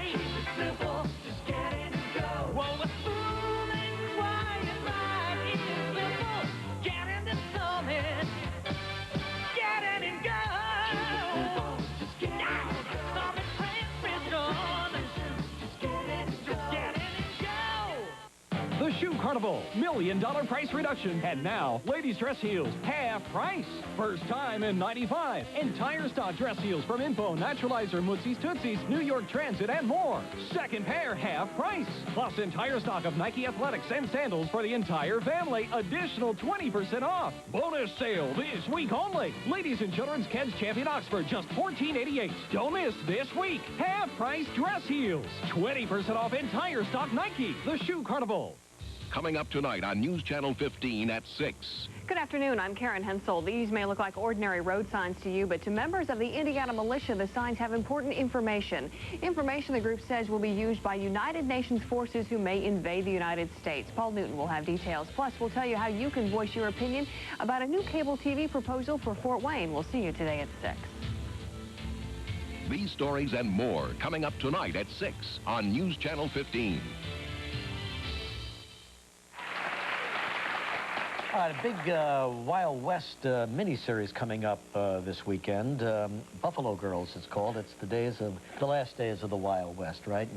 like. To keep it simple, just get in and go. Well, a smooth and quiet ride is simple. Get into Summit. Get in and go. Just get in and go. Summit Transmission. Just get in and go. Just get in and go. The Shoe Carnival, $1 million price reduction. And now, ladies' dress heels, half price. First time in 95. Entire stock dress heels from Info, Naturalizer, Mootsies, Tootsies, New York Transit, and more. Second pair, half price. Plus entire stock of Nike Athletics and sandals for the entire family. Additional 20% off. Bonus sale this week only. Ladies and Children's Kids Champion Oxford, just $14.88. Don't miss this week. Half price dress heels. 20% off entire stock Nike. The Shoe Carnival. Coming up tonight on News Channel 15 at 6. Good afternoon, I'm Karen Hensel. These may look like ordinary road signs to you, but to members of the Indiana militia, the signs have important information. Information the group says will be used by United Nations forces who may invade the United States. Paul Newton will have details. Plus, we'll tell you how you can voice your opinion about a new cable TV proposal for Fort Wayne. We'll see you today at 6. These stories and more coming up tonight at 6 on News Channel 15. All right, a big Wild West miniseries coming up this weekend. Buffalo Girls, it's called. It's the last days of the Wild West, right?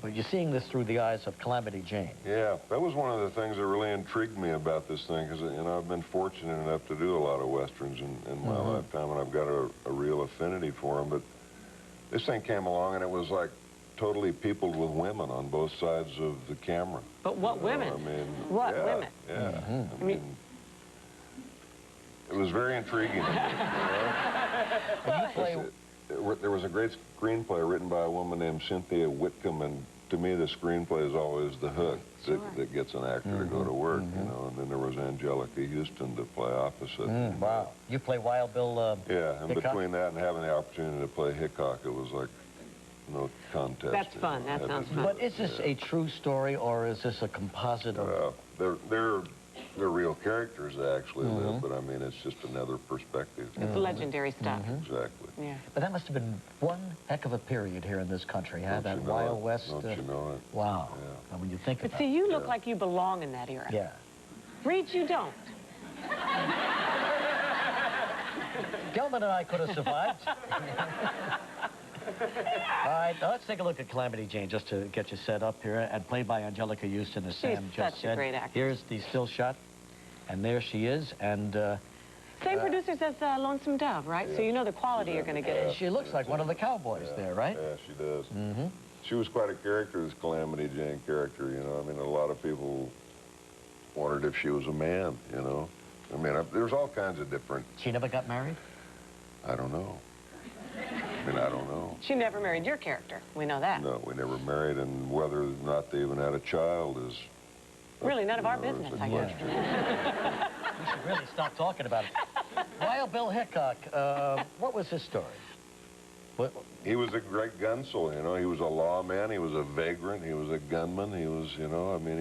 But you're seeing this through the eyes of Calamity Jane. Yeah, that was one of the things that really intrigued me about this thing, because, you know, I've been fortunate enough to do a lot of Westerns in my lifetime, and I've got a real affinity for them. But this thing came along, and it was like totally peopled with women on both sides of the camera. But what women? I mean, what yeah, women? Yeah. I mean, it was very intriguing. There was a great screenplay written by a woman named Cynthia Whitcomb, and to me, the screenplay is always the hook that gets an actor to go to work, you know. And then there was Angelica Houston to play opposite. Wow. You play Wild Bill yeah, and Hickok? Between that and having the opportunity to play Hickok, it was like no contest. That's fun. That sounds fun. But is this a true story, or is this a composite of... They're real characters that actually live, but I mean, it's just another perspective. It's legendary stuff. Exactly. Yeah. But that must have been one heck of a period here in this country, huh? That Wild West. Don't you know it? Wow. Yeah. And when you think but about see, you look like you belong in that era. Yeah. Reed, you don't. Gelman and I could have survived. All right, now let's take a look at Calamity Jane just to get you set up here, and played by Angelica Houston, as Sam just said. She's such a great actress. Here's the still shot, and there she is, and... Same producers as Lonesome Dove, right? Yeah. So you know the quality you're going to get. She looks like one of the cowboys there, right? Yeah, she does. She was quite a character, this Calamity Jane character, you know. I mean, a lot of people wondered if she was a man, you know. I mean, there's all kinds of different... She never got married? I don't know. I mean, I don't know. She never married your character. We know that. No, we never married, and whether or not they even had a child is... Really none of our business, I guess. We should really stop talking about it. Wild Bill Hickok, what was his story? He was a great gunsel, you know. He was a lawman, he was a vagrant, he was a gunman, he was, you know, I mean,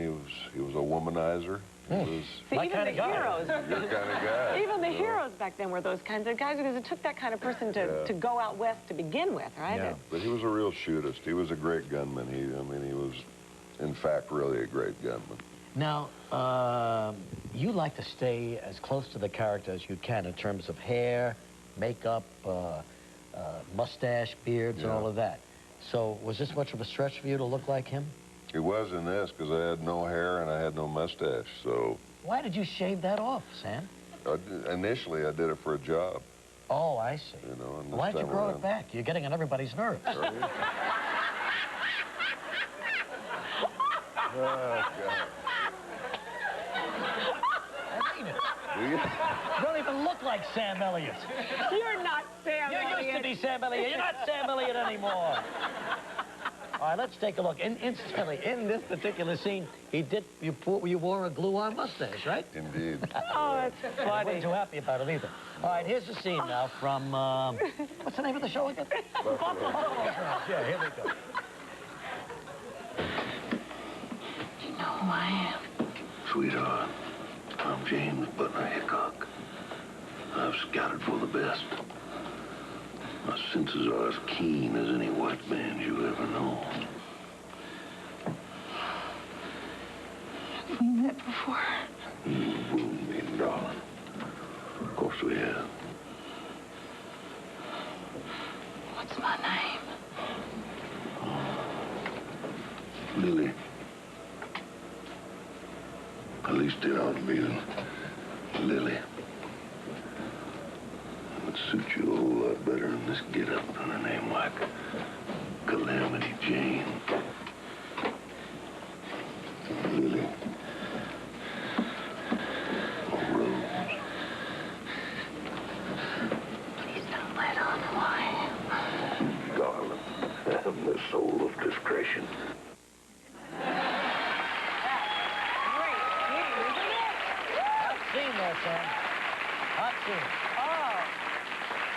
he was a womanizer. See, even the heroes. Your kind of guy. Even the heroes back then were those kinds of guys, because it took that kind of person to go out west to begin with, right? Yeah, but he was a real shootist. He was a great gunman. He was, in fact, really a great gunman. Now, you like to stay as close to the character as you can in terms of hair, makeup, mustache, beards, and all of that. So was this much of a stretch for you to look like him? It was in this, because I had no hair and I had no mustache, so... Why did you shave that off, Sam? Initially, I did it for a job. Oh, I see. You know, and why'd you grow it back? You're getting on everybody's nerves. Oh, God. I mean it. Do you? You don't even look like Sam Elliott. You're not Sam Elliott. You used to be Sam Elliott. You're not Sam Elliott anymore. All right, let's take a look. Instantly, in this particular scene, you wore a glue-on mustache, right? Indeed. Oh, that's funny. I wasn't too happy about it either. All right, here's the scene now from, what's the name of the show again? Buffalo Girls. Yeah, here we go. Do you know who I am? Sweetheart, I'm James Butler Hickok. I've scouted for the best. My senses are as keen as any white man's you've ever known. Have we met before? Me, darling. Of course we have. What's my name? Lily. At least it ought to be Lily. It would suit you a whole lot better in this get-up than a name like Calamity Jane. Lily. Or Rose. Please don't let on why. Darling, have the soul of discretion. Hot scene there, Sam. Hot scene. Oh.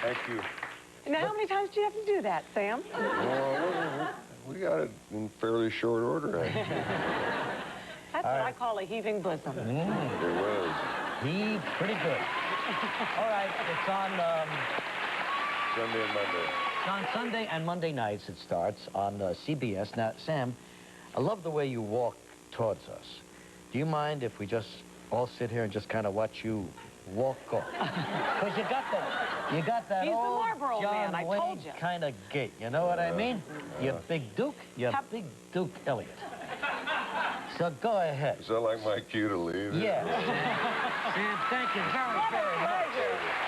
Thank you. Now, how many times do you have to do that, Sam? Well, we got it in fairly short order, actually. That's what I call a heaving bosom. It was. Heave pretty good. All right, it's on... Sunday and Monday. It's on Sunday and Monday nights it starts on CBS. Now, Sam, I love the way you walk towards us. Do you mind if we just all sit here and just kind of watch you walk off? Because you got that He's the old Marlboro John man, I Wayne told you. kind of gait. You know what I mean? You big Duke, big Duke Elliot. So go ahead. Is that like my cue to leave? Yes. Sam, thank you very, very much.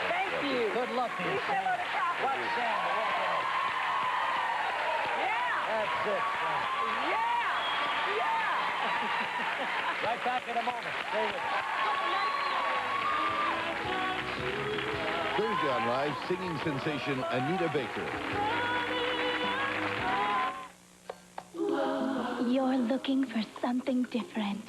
Thank you. Good luck to you, Sam. Watch Sam walk off. Yeah. That's it, Sam. Yeah. Yeah. Right back in a moment. Stay with us. Thursday on Live, singing sensation Anita Baker. You're looking for something different.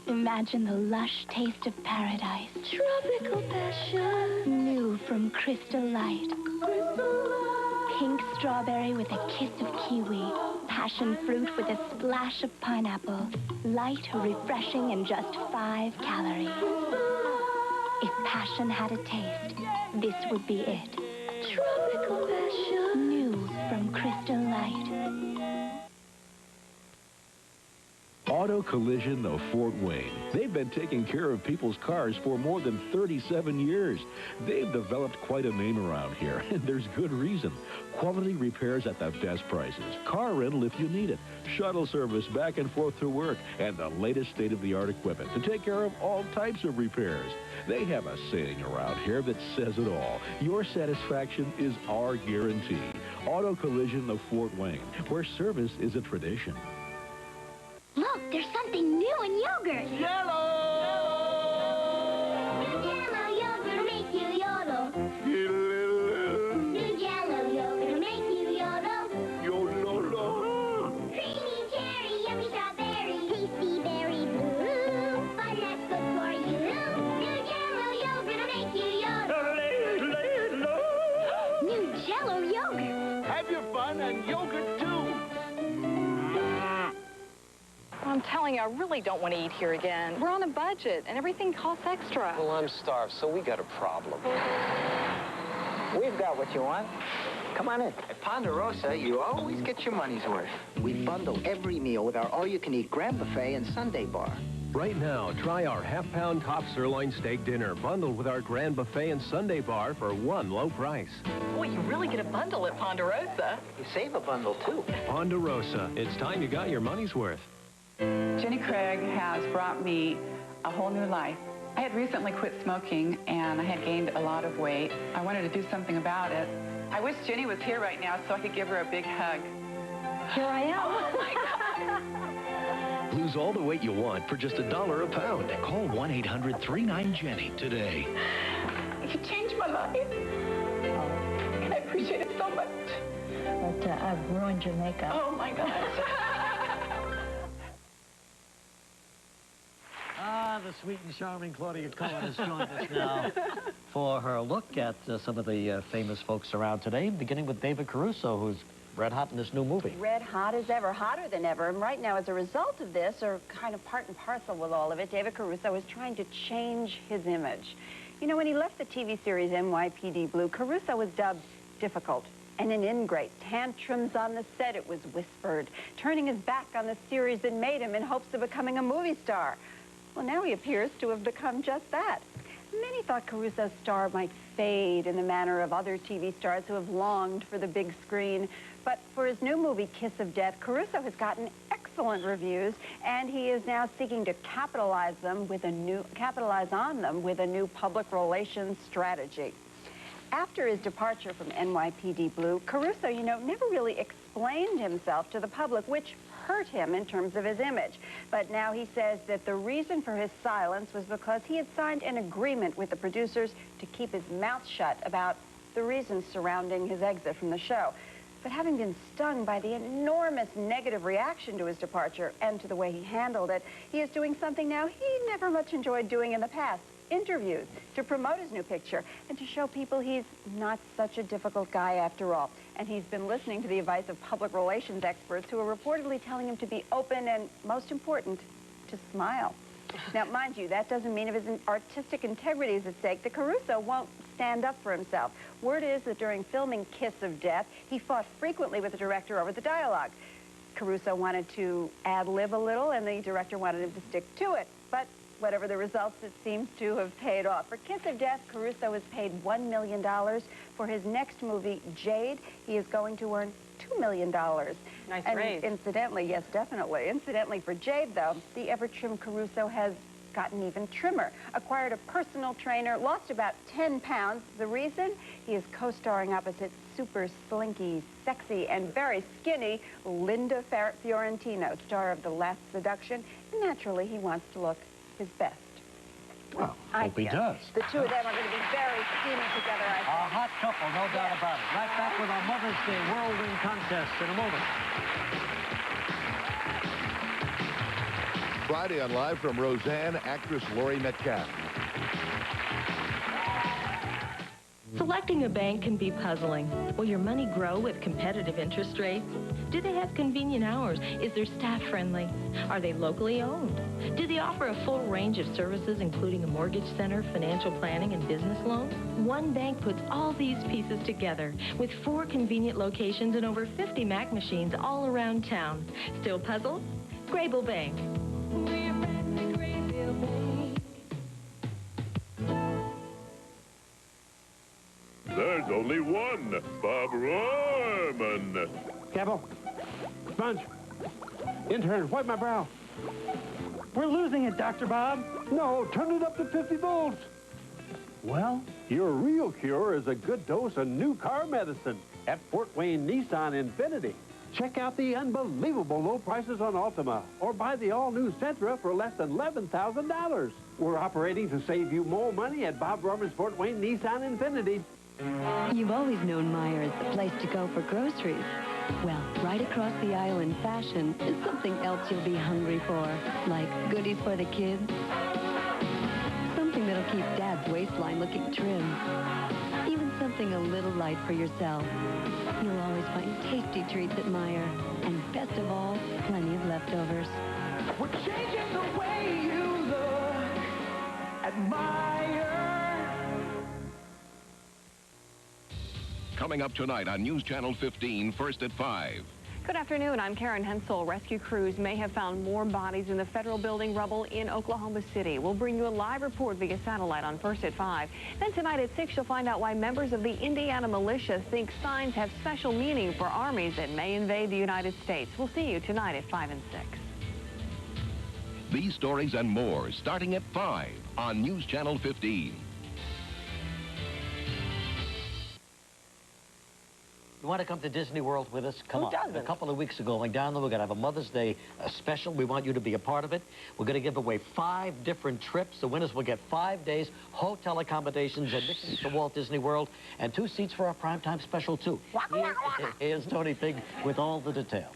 Imagine the lush taste of paradise. Tropical passion. New from Crystal Light. Pink strawberry with a kiss of kiwi. Passion fruit with a splash of pineapple. Light, refreshing, and just 5 calories. If passion had a taste, this would be it. Tropical passion. New from Crystal Light. Auto Collision of Fort Wayne. They've been taking care of people's cars for more than 37 years. They've developed quite a name around here, and there's good reason. Quality repairs at the best prices. Car rental if you need it. Shuttle service back and forth to work, and the latest state-of-the-art equipment to take care of all types of repairs. They have a saying around here that says it all. Your satisfaction is our guarantee. Auto Collision of Fort Wayne, where service is a tradition. Look, there's something new in yogurt. Yellow! Jello yogurt make you yodel. New Jello yogurt make you yodel. Creamy cherry, yummy strawberry, tasty berry blue. Fun that's good for you. New Jello yogurt make you yodel. New Jello yogurt. Have your fun and yogurt too. I'm telling you, I really don't want to eat here again. We're on a budget, and everything costs extra. Well, I'm starved, so we got a problem. We've got what you want. Come on in. At Ponderosa, you always get your money's worth. We bundle every meal with our all-you-can-eat Grand Buffet and Sunday Bar. Right now, try our half-pound top sirloin steak dinner bundled with our Grand Buffet and Sunday Bar for one low price. Boy, you really get a bundle at Ponderosa. You save a bundle, too. Ponderosa, it's time you got your money's worth. Jenny Craig has brought me a whole new life. I had recently quit smoking, and I had gained a lot of weight. I wanted to do something about it. I wish Jenny was here right now so I could give her a big hug. Here I am. Oh, my God. Lose all the weight you want for just $1 a pound. Call 1-800-39-JENNY today. You changed my life. And I appreciate it so much. But I've ruined your makeup. Oh, my God. The sweet and charming Claudia Cohen has joined us now for her look at some of the famous folks around today, beginning with David Caruso, who's red hot in this new movie. Red hot as ever, hotter than ever. And right now, as a result of this, or kind of part and parcel with all of it, David Caruso is trying to change his image. You know, when he left the TV series NYPD Blue, Caruso was dubbed difficult And in ingrate tantrums on the set, it was whispered, turning his back on the series that made him in hopes of becoming a movie star. Well, now he appears to have become just that. Many thought Caruso's star might fade in the manner of other TV stars who have longed for the big screen. But for his new movie, Kiss of Death, Caruso has gotten excellent reviews, and he is now seeking to capitalize on them with a new public relations strategy. After his departure from NYPD Blue, Caruso, you know, never really explained himself to the public, which hurt him in terms of his image. But now he says that the reason for his silence was because he had signed an agreement with the producers to keep his mouth shut about the reasons surrounding his exit from the show. But having been stung by the enormous negative reaction to his departure and to the way he handled it, he is doing something now he never much enjoyed doing in the past: interviews to promote his new picture and to show people he's not such a difficult guy after all. And he's been listening to the advice of public relations experts who are reportedly telling him to be open and, most important, to smile. Now, mind you, that doesn't mean if his artistic integrity is at stake that Caruso won't stand up for himself. Word is that during filming Kiss of Death, he fought frequently with the director over the dialogue. Caruso wanted to ad-lib a little, and the director wanted him to stick to it. But whatever the results, it seems to have paid off. For Kiss of Death, Caruso was paid $1 million. For his next movie, Jade, he is going to earn $2 million. Nice and raise. Incidentally, yes, definitely. Incidentally, for Jade, though, the ever-trim Caruso has gotten even trimmer. Acquired a personal trainer, lost about 10 pounds. The reason? He is co-starring opposite super slinky, sexy, and very skinny Linda Fiorentino, star of The Last Seduction. And naturally, he wants to look his best. Well, hope he does. The two of them are going to be very steamy together, I think. A hot couple, no doubt about it. Right back with our Mother's Day Whirlwind contest in a moment. Friday on Live from Roseanne, actress Laurie Metcalf. Selecting a bank can be puzzling. Will your money grow with competitive interest rates? Do they have convenient hours? Is their staff friendly? Are they locally owned? Do they offer a full range of services, including a mortgage center, financial planning, and business loans? One bank puts all these pieces together with 4 convenient locations and over 50 Mac machines all around town. Still puzzled? Grable Bank. There's only one, Bob Rohrman. Capo, Sponge, intern, wipe my brow. We're losing it, Dr. Bob. No, turn it up to 50 volts. Well, your real cure is a good dose of new car medicine at Fort Wayne Nissan Infinity. Check out the unbelievable low prices on Altima or buy the all-new Sentra for less than $11,000. We're operating to save you more money at Bob Rohrman's Fort Wayne Nissan Infinity. You've always known Meijer as the place to go for groceries. Well, right across the aisle in fashion is something else you'll be hungry for, like goodies for the kids, something that'll keep Dad's waistline looking trim, even something a little light for yourself. You'll always find tasty treats at Meijer, and best of all, plenty of leftovers. We're changing the way you look at Meijer. Coming up tonight on News Channel 15, first at 5. Good afternoon. I'm Karen Hensel. Rescue crews may have found more bodies in the federal building rubble in Oklahoma City. We'll bring you a live report via satellite on first at 5. Then tonight at 6, you'll find out why members of the Indiana militia think signs have special meaning for armies that may invade the United States. We'll see you tonight at 5 and 6. These stories and more starting at 5 on News Channel 15. You want to come to Disney World with us? Come on. Who doesn't? A couple of weeks ago, going down there, we're going to have a Mother's Day special. We want you to be a part of it. We're going to give away 5 different trips. The winners will get 5 days, hotel accommodations, admissions to Walt Disney World, and 2 seats for our primetime special, too. Here's Tony Pig with all the details.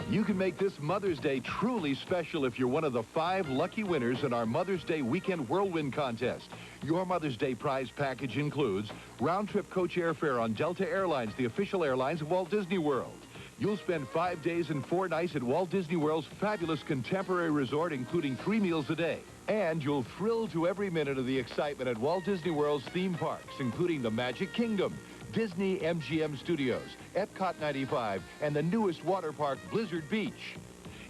You can make this Mother's Day truly special if you're one of the 5 lucky winners in our Mother's Day Weekend Whirlwind Contest. Your Mother's Day prize package includes round-trip coach airfare on Delta Airlines, the official airlines of Walt Disney World. You'll spend 5 days and 4 nights at Walt Disney World's fabulous contemporary resort, including 3 meals a day. And you'll thrill to every minute of the excitement at Walt Disney World's theme parks, including the Magic Kingdom, Disney MGM Studios, Epcot 95, and the newest water park, Blizzard Beach.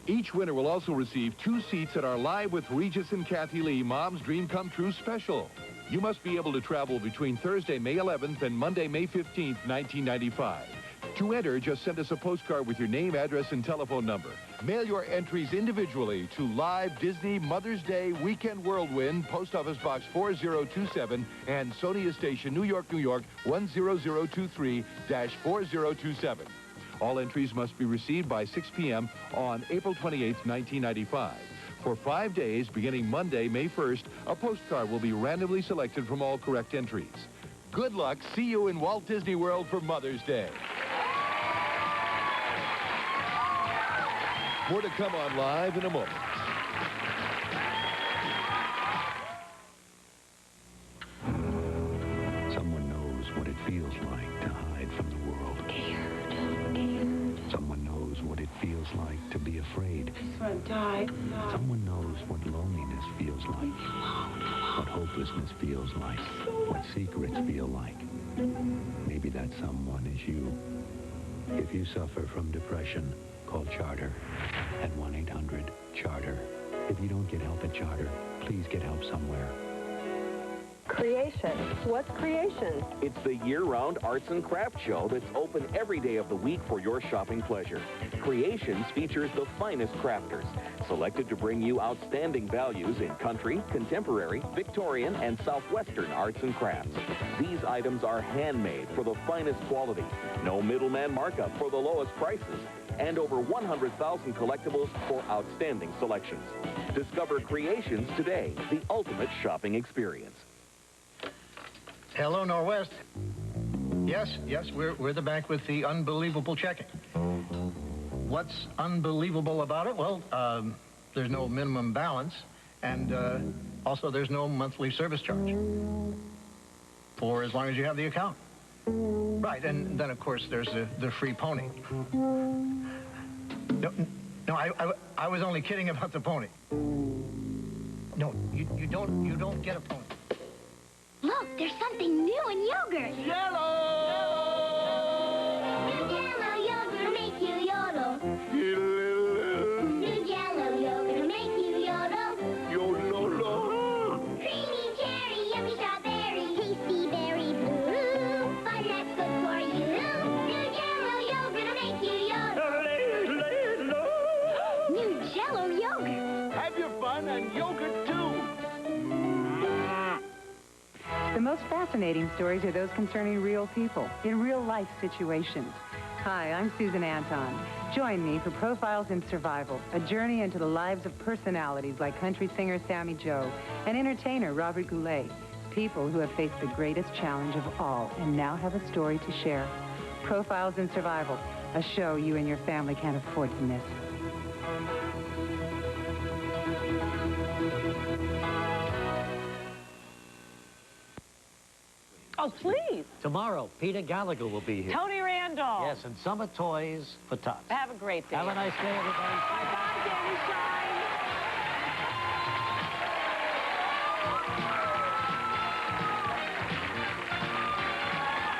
Each winner will also receive 2 seats at our Live with Regis and Kathie Lee Mom's Dream Come True special. You must be able to travel between Thursday, May 11th and Monday, May 15th, 1995. To enter, just send us a postcard with your name, address, and telephone number. Mail your entries individually to Live Disney Mother's Day Weekend Whirlwind, Post Office Box 4027, and Sonia Station, New York, New York, 10023-4027. All entries must be received by 6 p.m. on April 28, 1995. For 5 days, beginning Monday, May 1st, a postcard will be randomly selected from all correct entries. Good luck. See you in Walt Disney World for Mother's Day. More to come on Live in a moment. Someone knows what it feels like to hide from the world. Scared. Someone knows what it feels like to be afraid. I just want to die. Someone knows what loneliness feels like. What hopelessness feels like. What secrets feel like. Maybe that someone is you. If you suffer from depression, call Charter at 1-800-CHARTER. If you don't get help at Charter, please get help somewhere. Creation. What's Creation? It's the year-round arts and crafts show that's open every day of the week for your shopping pleasure. Creations features the finest crafters, selected to bring you outstanding values in country, contemporary, Victorian, and Southwestern arts and crafts. These items are handmade for the finest quality, no middleman markup for the lowest prices, and over 100,000 collectibles for outstanding selections. Discover Creations today, the ultimate shopping experience. Hello, Norwest. Yes, we're the bank with the unbelievable checking. What's unbelievable about it? Well, there's no minimum balance, and also there's no monthly service charge for as long as you have the account. Right, and then, of course, there's the free pony. No, I was only kidding about the pony. No, you don't get a pony. Look, there's something new in yogurt. Yellow! Yellow yogurt will make you yodel. New Jello yogurt will make you yodel. Yodel. Creamy cherry, yummy strawberry, tasty berry blue. Fun that's good for you. New Jello yogurt will make you yodel. New Jello yogurt. Have your fun and yogurt too. The most fascinating stories are those concerning real people in real-life situations. Hi, I'm Susan Anton. Join me for Profiles in Survival, a journey into the lives of personalities like country singer Sammy Joe and entertainer Robert Goulet, people who have faced the greatest challenge of all and now have a story to share. Profiles in Survival, a show you and your family can't afford to miss. Oh, please. Tomorrow, Peter Gallagher will be here. Tony Randall. Yes, and summer toys for tots. Have a great day. Have a nice day, everybody. Bye-bye, Danny Shine.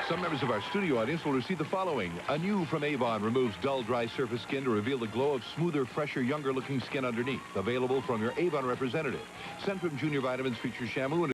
Some members of our studio audience will receive the following. Anew from Avon removes dull, dry surface skin to reveal the glow of smoother, fresher, younger-looking skin underneath. Available from your Avon representative. Centrum Junior Vitamins features shampoo and